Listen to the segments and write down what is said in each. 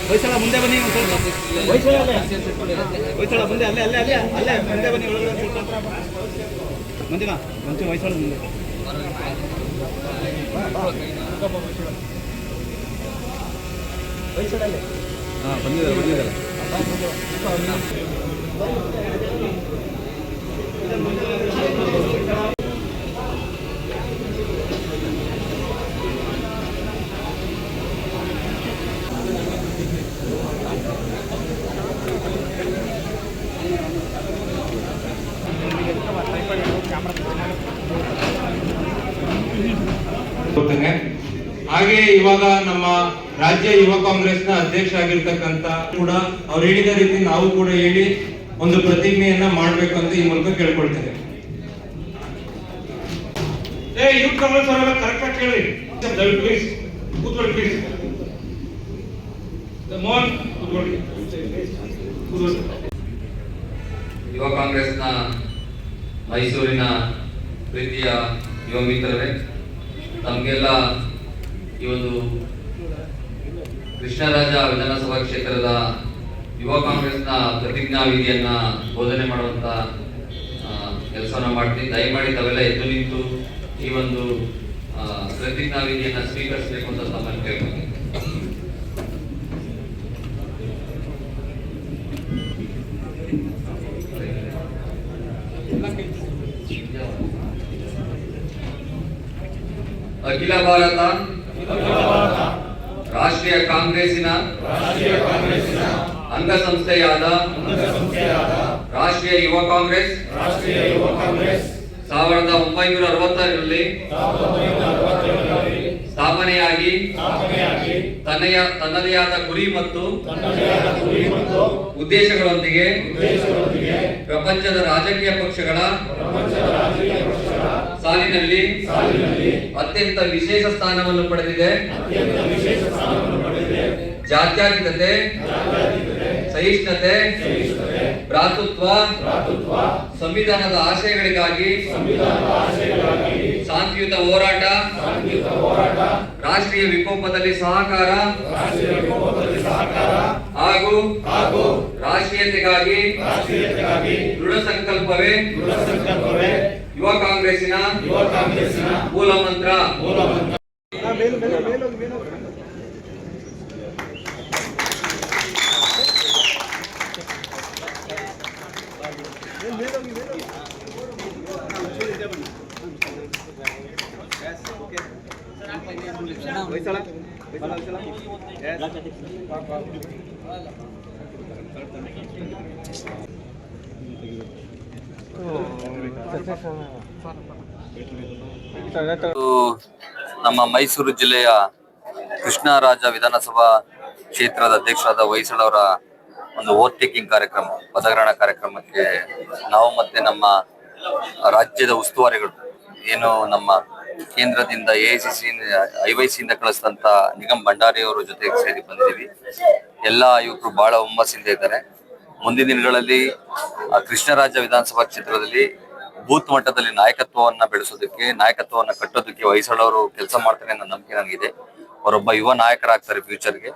ಹೊಯ್ಸಳ ಮುಂದೆ ಬನ್ನಿ, ಹೊಯ್ಸಳ ಮುಂದೆ, ಅಲ್ಲೇ ಅಲ್ಲೇ ಅಲ್ಲೇ ಅಲ್ಲೇ ಮುಂದೆ ಬನ್ನಿ, ಮುಂದಿನ ಮುಂಚೆ ಹೊಯ್ಸಳ ಮುಂದೆ. ಹಾಂ, ಬಂದಿದ್ದಾರೆ ಬಂದಿದ್ದಾರೆ. ಹಾಗೆ ಇವಾಗ ನಮ್ಮ ರಾಜ್ಯ ಯುವ ಕಾಂಗ್ರೆಸ್ನ ಅಧ್ಯಕ್ಷ ಆಗಿರ್ತಕ್ಕಂತ ಕೂಡ ಅವ್ರು ಹೇಳಿದ ರೀತಿ ನಾವು ಕೂಡ ಹೇಳಿ ಒಂದು ಪ್ರತಿಜ್ಞೆಯನ್ನ ಮಾಡ್ಬೇಕು ಅಂತ ಈ ಮೂಲಕ ಕೇಳ್ಕೊಳ್ತೇನೆ. ಯೂತ್ ಕಾಂಗ್ರೆಸ್ ಅವರೆಲ್ಲ ಕರೆಕ್ಟ್ ಆಗಿ ಕೇಳಿ, ಪ್ಲೀಸ್ ಕೂತ್ಕೊಳ್ಳಿ, ಪ್ಲೀಸ್ ಮೋಹನ್ ಕೂತ್ಕೊಳ್ಳಿ. ಯುವ ಕಾಂಗ್ರೆಸ್ನ ಮೈಸೂರಿನ ಪ್ರೀತಿಯ ಯುವ ಮಿತ್ರರೇ, ತಮಗೆಲ್ಲ ಈ ಒಂದು ಕೃಷ್ಣರಾಜ ವಿಧಾನಸಭಾ ಕ್ಷೇತ್ರದ ಯುವ ಕಾಂಗ್ರೆಸ್ನ ಪ್ರತಿಜ್ಞಾ ವಿಧಿಯನ್ನ ಬೋಧನೆ ಮಾಡುವಂತ ಕೆಲಸವನ್ನ ಮಾಡ್ತೀನಿ. ದಯಮಾಡಿ ತಾವೆಲ್ಲ ಎದ್ದು ನಿಂತು ಈ ಒಂದು ಪ್ರತಿಜ್ಞಾ ವಿಧಿಯನ್ನ ಸ್ವೀಕರಿಸಬೇಕು ಅಂತ ತಮ್ಮನ್ನು ಕೇಳ್ತೀನಿ. ಅಖಿಲ ಭಾರತ ರಾಷ್ಟ್ರೀಯ ಕಾಂಗ್ರೆಸ್ಸಿನ ಅಂಗಸಂಸ್ಥೆಯಾದ ರಾಷ್ಟ್ರೀಯ ಯುವ ಕಾಂಗ್ರೆಸ್ 1960ರಲ್ಲಿ ಸ್ಥಾಪನೆಯಾಗಿ ತನ್ನದೇ ಆದ ಗುರಿ ಮತ್ತು ಉದ್ದೇಶಗಳೊಂದಿಗೆ ಪ್ರಪಂಚದ ರಾಜಕೀಯ ಪಕ್ಷಗಳ ಸಾಲಿನಲ್ಲಿ ಅತ್ಯಂತ ವಿಶೇಷ ಸ್ಥಾನವನ್ನು ಪಡೆದಿದೆ. ಜಾತ್ಯತೀತತೆ, ಸಹಿಷ್ಣುತೆ, ಭ್ರಾತೃತ್ವ, ಸಂವಿಧಾನದ ಆಶಯಗಳಿಗಾಗಿ ಶಾಂತಿಯುತ ಹೋರಾಟ, ರಾಷ್ಟ್ರೀಯ ವಿಕೋಪದಲ್ಲಿ ಸಹಕಾರ ಹಾಗೂ ರಾಷ್ಟ್ರೀಯತೆಗಾಗಿ ದೃಢ ಸಂಕಲ್ಪವೇ ಯುವ ಕಾಂಗ್ರೆಸ್ಸಿನ ಮೂಲ ಮಂತ್ರ. ನಮ್ಮ ಮೈಸೂರು ಜಿಲ್ಲೆಯ ಕೃಷ್ಣರಾಜ ವಿಧಾನಸಭಾ ಕ್ಷೇತ್ರದ ಅಧ್ಯಕ್ಷರಾದ ಹೊಯ್ಸಳವರ ಒಂದು ಓತ್ ಟೇಕಿಂಗ್ ಕಾರ್ಯಕ್ರಮ, ಪದಗ್ರಹಣ ಕಾರ್ಯಕ್ರಮಕ್ಕೆ ನಾವು ಮತ್ತೆ ನಮ್ಮ ರಾಜ್ಯದ ಉಸ್ತುವಾರಿಗಳು ಏನು ನಮ್ಮ ಕೇಂದ್ರದಿಂದ AICC IYC ಇಂದ ಕಳಿಸಿದಂತ ನಿಗಮ್ ಭಂಡಾರಿ ಅವರ ಜೊತೆಗೆ ಸೇರಿ ಬಂದಿದ್ದೀವಿ. ಎಲ್ಲ ಯುವಕರು ಬಹಳ ಹುಮ್ಮಸ್ಸಿಂದ ಇದ್ದಾರೆ. ಮುಂದಿನ ದಿನಗಳಲ್ಲಿ ಕೃಷ್ಣರಾಜ ವಿಧಾನಸಭಾ ಕ್ಷೇತ್ರದಲ್ಲಿ ಬೂತ್ ಮಟ್ಟದಲ್ಲಿ ನಾಯಕತ್ವವನ್ನ ಬೆಳೆಸೋದಕ್ಕೆ, ನಾಯಕತ್ವವನ್ನ ಕಟ್ಟೋದಕ್ಕೆ ಹೊಯ್ಸಳವರು ಕೆಲಸ ಮಾಡ್ತಾರೆ ಅನ್ನೋ ನಂಬಿಕೆ ನನಗಿದೆ. ಅವರೊಬ್ಬ ಯುವ ನಾಯಕರಾಗ್ತಾರೆ ಫ್ಯೂಚರ್ಗೆ.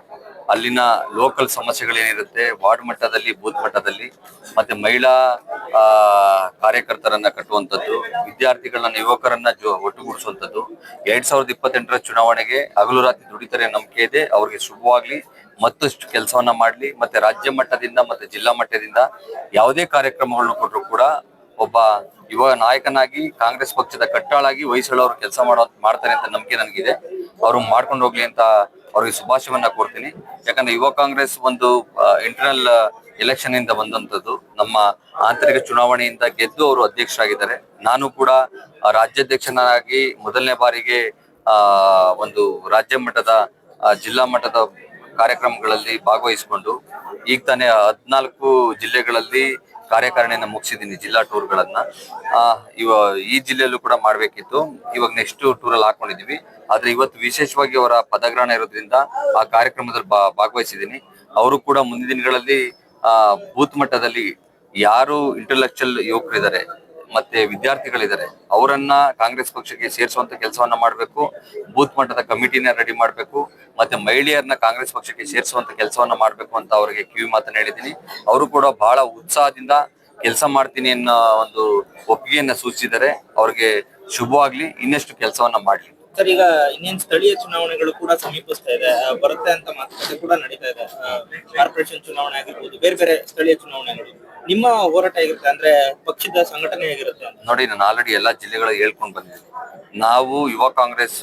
ಅಲ್ಲಿನ ಲೋಕಲ್ ಸಮಸ್ಯೆಗಳೇನಿರುತ್ತೆ ವಾರ್ಡ್ ಮಟ್ಟದಲ್ಲಿ, ಬೂತ್ ಮಟ್ಟದಲ್ಲಿ, ಮತ್ತೆ ಮಹಿಳಾ ಕಾರ್ಯಕರ್ತರನ್ನ ಕಟ್ಟುವಂಥದ್ದು, ವಿದ್ಯಾರ್ಥಿಗಳನ್ನ, ಯುವಕರನ್ನ ಒಟ್ಟುಗೂಡಿಸುವಂಥದ್ದು. 2028ರ ಚುನಾವಣೆಗೆ ಹಗಲು ರಾತ್ರಿ ದುಡಿತಾರೆ ನಂಬಿಕೆ ಇದೆ. ಅವ್ರಿಗೆ ಶುಭವಾಗ್ಲಿ, ಮತ್ತಷ್ಟು ಕೆಲಸವನ್ನ ಮಾಡ್ಲಿ. ಮತ್ತೆ ರಾಜ್ಯ ಮಟ್ಟದಿಂದ ಮತ್ತೆ ಜಿಲ್ಲಾ ಮಟ್ಟದಿಂದ ಯಾವುದೇ ಕಾರ್ಯಕ್ರಮಗಳನ್ನು ಕೊಟ್ಟರು ಕೂಡ ಒಬ್ಬ ಯುವ ನಾಯಕನಾಗಿ, ಕಾಂಗ್ರೆಸ್ ಪಕ್ಷದ ಕಟ್ಟಾಳಾಗಿ ಹೊಯ್ಸಳವರು ಕೆಲಸ ಮಾಡ್ತಾರೆ ಅಂತ ನಂಬಿಕೆ ನನಗಿದೆ. ಅವರು ಮಾಡ್ಕೊಂಡು ಹೋಗ್ಲಿ ಅಂತ ಅವ್ರಿಗೆ ಶುಭಾಶಯವನ್ನ ಕೋರ್ತೀನಿ. ಯಾಕಂದ್ರೆ ಯುವ ಕಾಂಗ್ರೆಸ್ ಒಂದು ಇಂಟರ್ನಲ್ ಎಲೆಕ್ಷನ್ ಇಂದ ಬಂದಂತದ್ದು, ನಮ್ಮ ಆಂತರಿಕ ಚುನಾವಣೆಯಿಂದ ಗೆದ್ದು ಅವರು ಅಧ್ಯಕ್ಷರಾಗಿದ್ದಾರೆ. ನಾನು ಕೂಡ ರಾಜ್ಯಾಧ್ಯಕ್ಷನಾಗಿ ಮೊದಲನೇ ಬಾರಿಗೆ ಒಂದು ರಾಜ್ಯ ಮಟ್ಟದ, ಜಿಲ್ಲಾ ಮಟ್ಟದ ಕಾರ್ಯಕ್ರಮಗಳಲ್ಲಿ ಭಾಗವಹಿಸಿಕೊಂಡು ಈಗ ತಾನೇ 14 ಜಿಲ್ಲೆಗಳಲ್ಲಿ ಕಾರ್ಯಕಾರಿಣಿಯನ್ನ ಮುಗಿಸಿದ್ದೀನಿ, ಜಿಲ್ಲಾ ಟೂರ್ಗಳನ್ನ. ಈ ಜಿಲ್ಲೆಯಲ್ಲೂ ಕೂಡ ಮಾಡ್ಬೇಕಿತ್ತು, ಇವಾಗ ನೆಕ್ಸ್ಟ್ ಟೂರಲ್ಲಿ ಹಾಕೊಂಡಿದೀವಿ. ಆದ್ರೆ ಇವತ್ತು ವಿಶೇಷವಾಗಿ ಅವರ ಪದಗ್ರಹಣ ಇರೋದ್ರಿಂದ ಆ ಕಾರ್ಯಕ್ರಮದಲ್ಲಿ ಭಾಗವಹಿಸಿದ್ದೀನಿ. ಅವರು ಕೂಡ ಮುಂದಿನ ದಿನಗಳಲ್ಲಿ ಬೂತ್ ಮಟ್ಟದಲ್ಲಿ ಯಾರು ಇಂಟೆಲೆಕ್ಚುಯಲ್ ಯುವಕರಿದ್ದಾರೆ, ಮತ್ತೆ ವಿದ್ಯಾರ್ಥಿಗಳಿದ್ದಾರೆ ಅವರನ್ನ ಕಾಂಗ್ರೆಸ್ ಪಕ್ಷಕ್ಕೆ ಸೇರಿಸುವಂತ ಕೆಲಸವನ್ನ ಮಾಡಬೇಕು. ಬೂತ್ ಮಟ್ಟದ ಕಮಿಟಿನ ರೆಡಿ ಮಾಡಬೇಕು. ಮತ್ತೆ ಮಹಿಳೆಯರನ್ನ ಕಾಂಗ್ರೆಸ್ ಪಕ್ಷಕ್ಕೆ ಸೇರಿಸುವಂತ ಕೆಲಸವನ್ನ ಮಾಡಬೇಕು ಅಂತ ಅವರಿಗೆ ಕಿವಿ ಮಾತನ್ನ ಹೇಳಿದ್ದೀನಿ. ಅವರು ಕೂಡ ಬಹಳ ಉತ್ಸಾಹದಿಂದ ಕೆಲಸ ಮಾಡ್ತೀನಿ ಅನ್ನೋ ಒಂದು ಒಪ್ಪಿಗೆಯನ್ನ ಸೂಚಿಸಿದ್ದಾರೆ. ಅವ್ರಿಗೆ ಶುಭವಾಗ್ಲಿ, ಇನ್ನಷ್ಟು ಕೆಲಸವನ್ನ ಮಾಡ್ಲಿ. ಸರ್, ಈಗ ಇನ್ನೇನು ಸ್ಥಳೀಯ ಚುನಾವಣೆಗಳು ಕೂಡ ಸಮೀಪಿಸ್ತಾ ಇದೆ, ಬರುತ್ತೆ ಅಂತ ಮಾತುಕತೆ ಕೂಡ ನಡೀತಾ ಇದೆ. ಕಾರ್ಪೊರೇಷನ್ ಚುನಾವಣೆ ಆಗಿರ್ಬೋದು, ಬೇರೆ ಬೇರೆ ಸ್ಥಳೀಯ ಚುನಾವಣೆಗಳು. ನಿಮ್ಮ ಹೋರಾಟ ಹೇಗಿರುತ್ತೆ, ಅಂದ್ರೆ ಪಕ್ಷದ ಸಂಘಟನೆ ಹೇಗಿರುತ್ತೆ ಅಂತ? ನೋಡಿ, ನಾನು ಆಲ್ರೆಡಿ ಎಲ್ಲಾ ಜಿಲ್ಲೆಗಳ ಹೇಳ್ಕೊಂಡು ಬಂದಿದ್ದೀನಿ. ನಾವು ಯುವ ಕಾಂಗ್ರೆಸ್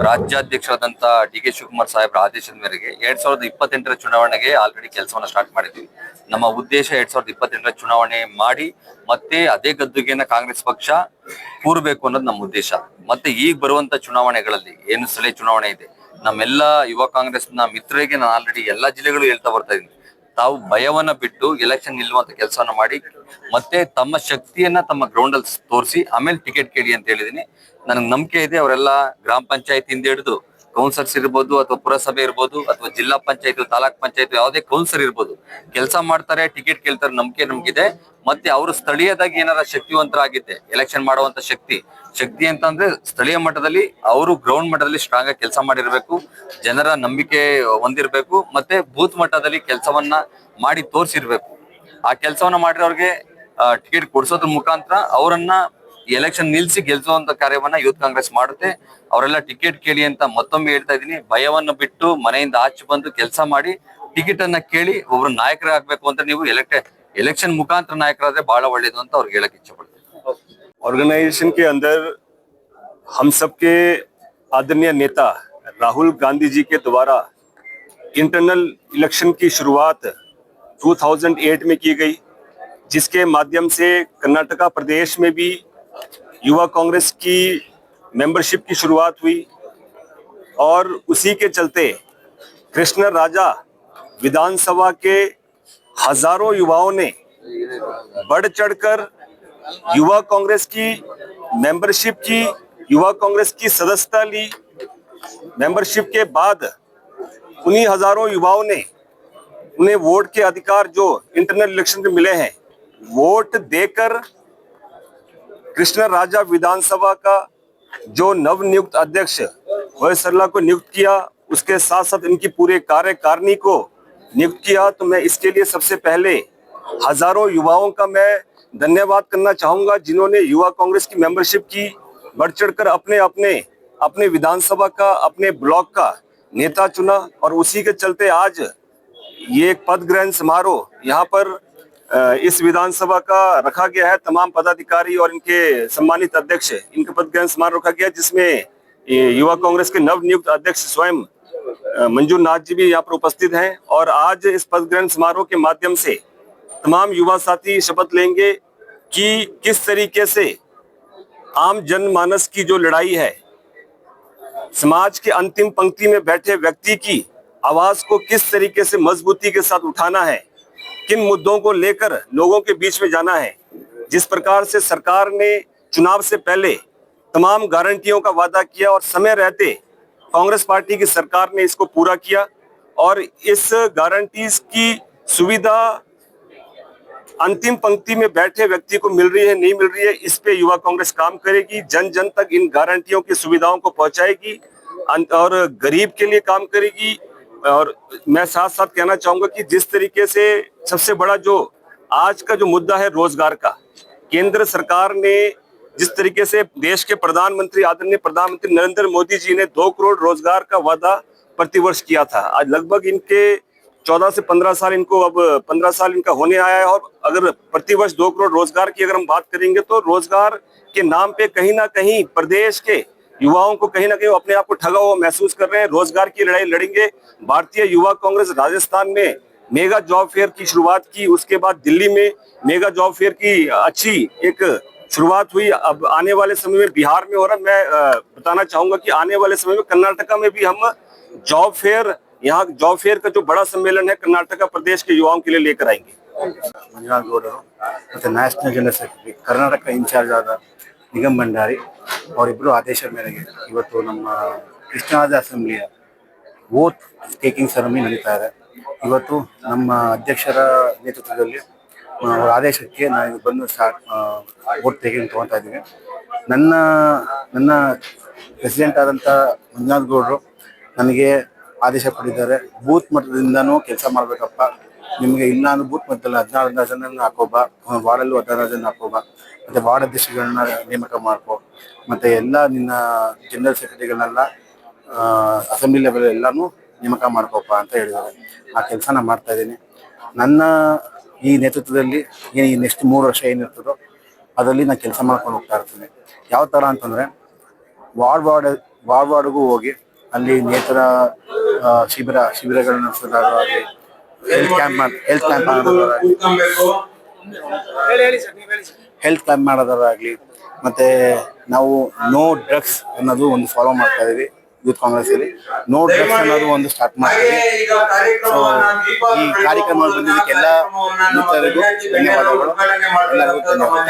ರಾಜ್ಯಾಧ್ಯಕ್ಷರಾದಂತ ಡಿ.ಕೆ. ಶಿವಕುಮಾರ್ ಸಾಹೇಬ್ರ ಆದೇಶದ ಮೇರೆಗೆ 2028ರ ಚುನಾವಣೆಗೆ ಆಲ್ರೆಡಿ ಕೆಲಸವನ್ನ ಸ್ಟಾರ್ಟ್ ಮಾಡಿದ್ವಿ. ನಮ್ಮ ಉದ್ದೇಶ 2028ರ ಚುನಾವಣೆ ಮಾಡಿ ಮತ್ತೆ ಅದೇ ಗದ್ದುಗೆನ ಕಾಂಗ್ರೆಸ್ ಪಕ್ಷ ಕೂರ್ಬೇಕು ಅನ್ನೋದು ನಮ್ಮ ಉದ್ದೇಶ. ಮತ್ತೆ ಈಗ ಬರುವಂತ ಚುನಾವಣೆಗಳಲ್ಲಿ ಏನು ಸ್ಥಳೀಯ ಚುನಾವಣೆ ಇದೆ, ನಮ್ಮೆಲ್ಲ ಯುವ ಕಾಂಗ್ರೆಸ್ನ ಮಿತ್ರರಿಗೆ ನಾನು ಆಲ್ರೆಡಿ ಎಲ್ಲಾ ಜಿಲ್ಲೆಗಳು ಹೇಳ್ತಾ ಬರ್ತಾ ಇದ್ದೀನಿ, ತಾವು ಭಯವನ್ನ ಬಿಟ್ಟು ಎಲೆಕ್ಷನ್ ನಿಲ್ಲುವಂತ ಕೆಲಸವನ್ನ ಮಾಡಿ ಮತ್ತೆ ತಮ್ಮ ಶಕ್ತಿಯನ್ನ ತಮ್ಮ ಗ್ರೌಂಡ್ ಅಲ್ಲಿ ತೋರಿಸಿ ಆಮೇಲೆ ಟಿಕೆಟ್ ಕೇಳಿ ಅಂತ ಹೇಳಿದೀನಿ. ನನಗೆ ನಂಬಿಕೆ ಇದೆ, ಅವರೆಲ್ಲ ಗ್ರಾಮ ಪಂಚಾಯತಿಯಿಂದ ಹಿಡಿದು ಕೌನ್ಸಿಲರ್ಸ್ ಇರ್ಬೋದು, ಅಥವಾ ಪುರಸಭೆ ಇರ್ಬೋದು, ಅಥವಾ ಜಿಲ್ಲಾ ಪಂಚಾಯತ್, ತಾಲೂಕ್ ಪಂಚಾಯತ್, ಯಾವುದೇ ಕೌನ್ಸಿಲರ್ ಇರ್ಬೋದು, ಕೆಲಸ ಮಾಡ್ತಾರೆ, ಟಿಕೆಟ್ ಕೇಳ್ತಾರೆ, ನಂಬಿಕೆ ನಮ್ಗಿದೆ. ಮತ್ತೆ ಅವರು ಸ್ಥಳೀಯದಾಗಿ ಏನಾರ ಶಕ್ತಿವಂತರಾಗಿದ್ದೆ ಎಲೆಕ್ಷನ್ ಮಾಡುವಂತ ಶಕ್ತಿ ಅಂತಂದ್ರೆ ಸ್ಥಳೀಯ ಮಟ್ಟದಲ್ಲಿ ಅವರು ಗ್ರೌಂಡ್ ಮಟ್ಟದಲ್ಲಿ ಸ್ಟ್ರಾಂಗ್ ಆಗಿ ಕೆಲಸ ಮಾಡಿರ್ಬೇಕು, ಜನರ ನಂಬಿಕೆ ಹೊಂದಿರ್ಬೇಕು, ಮತ್ತೆ ಬೂತ್ ಮಟ್ಟದಲ್ಲಿ ಕೆಲಸವನ್ನ ಮಾಡಿ ತೋರಿಸಿರ್ಬೇಕು. ಆ ಕೆಲಸವನ್ನ ಮಾಡಿರೋರಿಗೆ ಟಿಕೆಟ್ ಕೊಡಿಸೋದ್ರ ಮುಖಾಂತರ ಅವರನ್ನ ಎಲೆಕ್ಷನ್ ನಿಲ್ಸಿ ಗೆಲ್ಸುವಂತ ಕಾರ್ಯವನ್ನ ಯೂತ್ ಕಾಂಗ್ರೆಸ್ ಮಾಡುತ್ತೆ. ಅವರೆಲ್ಲ ಟಿಕೆಟ್ ಕೇಳಿ ಅಂತ ಮತ್ತೊಮ್ಮೆ ಹೇಳ್ತಾ ಇದೀನಿ. ಭಯವನ್ನ ಬಿಟ್ಟು ಮನೆಯಿಂದ ಆಚೆ ಬಂದು ಕೆಲಸ ಮಾಡಿ ಟಿಕೆಟ್ ಅನ್ನ ಕೇಳಿ ಒಬ್ರು ನಾಯಕರಾಗಬೇಕು ಅಂತ ನೀವು ಎಲೆಕ್ಷನ್ मुखांतर नायकराದ್ರೆ ಬಹಳ ಒಳ್ಳೇದು ಅಂತ ಅವ್ರಿಗೆ ಹೇಳಕ್ಕೆ ಇಚ್ಛೆ ಪಡ್ತೀನಿ. ऑर्गेनाइजेशन के अंदर हम सबके आदरणीय नेता राहुल गांधी जी के द्वारा इंटरनल इलेक्शन की शुरुआत 2008 में की गई, जिसके माध्यम से कर्नाटका प्रदेश में भी युवा कांग्रेस की मेंबरशिप की शुरुआत हुई और उसी के चलते कृष्ण राजा विधानसभा के हजारों युवाओं ने बढ़ चढ़कर युवा कांग्रेस की मेंबरशिप की, युवा कांग्रेस की सदस्यता ली। मेंबरशिप के बाद उन्हीं हजारों युवाओं ने उन्हें वोट के अधिकार जो इंटरनल इलेक्शन में मिले हैं, वोट देकर कृष्ण राजा विधानसभा का जो नवनियुक्त अध्यक्ष वह सरला को नियुक्त किया, उसके साथ साथ इनकी पूरे कार्यकारिणी को नियुक्त किया। तो मैं इसके लिए सबसे पहले हजारों युवाओं का मैं धन्यवाद करना चाहूंगा, जिन्होंने युवा कांग्रेस की मेंबरशिप की, बढ़ चढ़कर अपने विधानसभा का, अपने ब्लॉक का नेता चुना। और उसी के चलते आज ये एक पद ग्रहण समारोह यहाँ पर इस विधानसभा का रखा गया है। तमाम पदाधिकारी और इनके सम्मानित अध्यक्ष, इनका पद ग्रहण समारोह रखा गया, जिसमें युवा कांग्रेस के नवनियुक्त अध्यक्ष स्वयं मंजूर नाथ जी भी यहाँ पर उपस्थित हैं। और आज इस पद ग्रहण समारोह के माध्यम से तमाम युवा साथी शपथ लेंगे कि किस तरीके से आम जनमानस की जो लड़ाई है, समाज के अंतिम पंक्ति में बैठे व्यक्ति की आवाज को किस तरीके से मजबूती के साथ उठाना है, किन मुद्दों को लेकर लोगों के बीच में जाना है। जिस प्रकार से सरकार ने चुनाव से पहले तमाम गारंटियों का वादा किया और समय रहते कांग्रेस पार्टी की सरकार ने इसको पूरा किया, और इस गारंटीज की सुविधा अंतिम पंक्ति में बैठे व्यक्ति को मिल रही है नहीं मिल रही है, इस पे युवा कांग्रेस काम करेगी, जन जन तक इन गारंटियों की सुविधाओं को पहुंचाएगी और गरीब के लिए काम करेगी। और मैं साथ साथ कहना चाहूंगा कि जिस तरीके से सबसे बड़ा जो आज का जो मुद्दा है रोजगार का, केंद्र सरकार ने जिस तरीके से देश के प्रधानमंत्री आदरणीय प्रधानमंत्री नरेंद्र मोदी जी ने 2 करोड़ रोजगार का वादा प्रतिवर्ष किया था, आज लगभग इनके 14 से 15 साल, इनको अब 15 साल इनका होने आया है। और अगर प्रतिवर्ष 2 करोड़ रोजगार की अगर हम बात करेंगे तो रोजगार के नाम पे कहीं ना कहीं प्रदेश के युवाओं को कहीं ना कहीं अपने आप को ठगा हुआ महसूस कर रहे हैं। रोजगार की लड़ाई लड़ेंगे। भारतीय युवा कांग्रेस राजस्थान में मेगा जॉब फेयर की शुरुआत की, उसके बाद दिल्ली में मेगा जॉब फेयर की अच्छी एक शुरुआत हुई। अब आने वाले समय में बिहार में हो रहा, मैं बताना चाहूंगा कि आने वाले समय में कर्नाटका में भी हम जॉब फेयर, यहाँ जॉब फेयर का जो बड़ा सम्मेलन है कर्नाटका प्रदेश के युवाओं के लिए लेकर आएंगे। ಮಂಜುನಾಥ್ ಗೌಡರು ಮತ್ತು national general secretary Karnataka in charge ಆದ ನಿಗಮ್ ಭಂಡಾರಿ ಅವರಿಬ್ಬರು ಆದೇಶದ ಮೇರೆಗೆ ಇವತ್ತು ನಮ್ಮ ಕೃಷ್ಣರಾಜ ಅಸೆಂಬ್ಲಿಯ ವೋಟ್ ಟೇಕಿಂಗ್ ಸೆರೆಮನಿ ನಡೀತಾ ಇದೆ. ಇವತ್ತು ನಮ್ಮ ಅಧ್ಯಕ್ಷರ ನೇತೃತ್ವದಲ್ಲಿ ಅವರ ಆದೇಶಕ್ಕೆ ನಾನು ಬಂದು ಓಟ್ ತೊಗೊತಾ ಇದ್ದೀವಿ. ನನ್ನ ಪ್ರೆಸಿಡೆಂಟ್ ಆದಂಥ ಮಂಜುನಾಥ್ ಗೌಡರು ನನಗೆ ಆದೇಶ ಕೊಟ್ಟಿದ್ದಾರೆ, ಬೂತ್ ಮಟ್ಟದಿಂದನೂ ಕೆಲಸ ಮಾಡಬೇಕಪ್ಪ, ನಿಮಗೆ ಇಲ್ಲ ಅಂದ್ರೆ ಬೂತ್ ಮಟ್ಟದಲ್ಲಿ 16 ಜನರನ್ನ ಹಾಕೋಬ, ವಾರ್ಡಲ್ಲೂ 16 ಜನ ಹಾಕೋಬ, ಮತ್ತು ವಾರ್ಡ್ ಅಧ್ಯಕ್ಷಗಳನ್ನ ನೇಮಕ ಮಾಡ್ಕೊ, ಮತ್ತು ಎಲ್ಲ ನಿನ್ನ ಜನರಲ್ ಸೆಕ್ರೆಟರಿಗಳನ್ನೆಲ್ಲ ಅಸೆಂಬ್ಲಿ ಲೆವೆಲ್ ಎಲ್ಲನೂ ನೇಮಕ ಮಾಡ್ಕೋಪ್ಪ ಅಂತ ಹೇಳಿದ್ದಾರೆ. ಆ ಕೆಲಸನ ಮಾಡ್ತಾ ಇದ್ದೀನಿ. ನನ್ನ ಈ ನೇತೃತ್ವದಲ್ಲಿ ಏನು ಈ ನೆಕ್ಸ್ಟ್ 3 ವರ್ಷ ಏನಿರ್ತದೋ ಅದರಲ್ಲಿ ನಾನು ಕೆಲಸ ಮಾಡ್ಕೊಂಡು ಹೋಗ್ತಾ ಇರ್ತೀನಿ. ಯಾವ ಥರ ಅಂತಂದರೆ ವಾರ್ಡ್ಗೂ ಹೋಗಿ ಅಲ್ಲಿ ನೇತರ ಶಿಬಿರಗಳನ್ನ ನಡೆಸೋದಾಗಲಿ, ಹೆಲ್ತ್ ಕ್ಯಾಂಪ್ ಮಾಡೋದಾಗಲಿ, ಮತ್ತು ನಾವು ನೋ ಡ್ರಗ್ಸ್ ಅನ್ನೋದು ಒಂದು ಫಾಲೋ ಮಾಡ್ತಾ ಇದೀವಿ. ಯೂತ್ ಕಾಂಗ್ರೆಸ್ ಅಲ್ಲಿ ನೋ ಡ್ರಗ್ಸ್ ಅನ್ನೋದು ಒಂದು ಸ್ಟಾರ್ಟ್ ಮಾಡ್ತೀವಿ. ಸೊ ಈ ಕಾರ್ಯಕ್ರಮ ಬಂದಿದ್ದಕ್ಕೆಲ್ಲ ಧನ್ಯವಾದಗಳು. ಎಲ್ಲರಿಗೂ ಧನ್ಯವಾದ.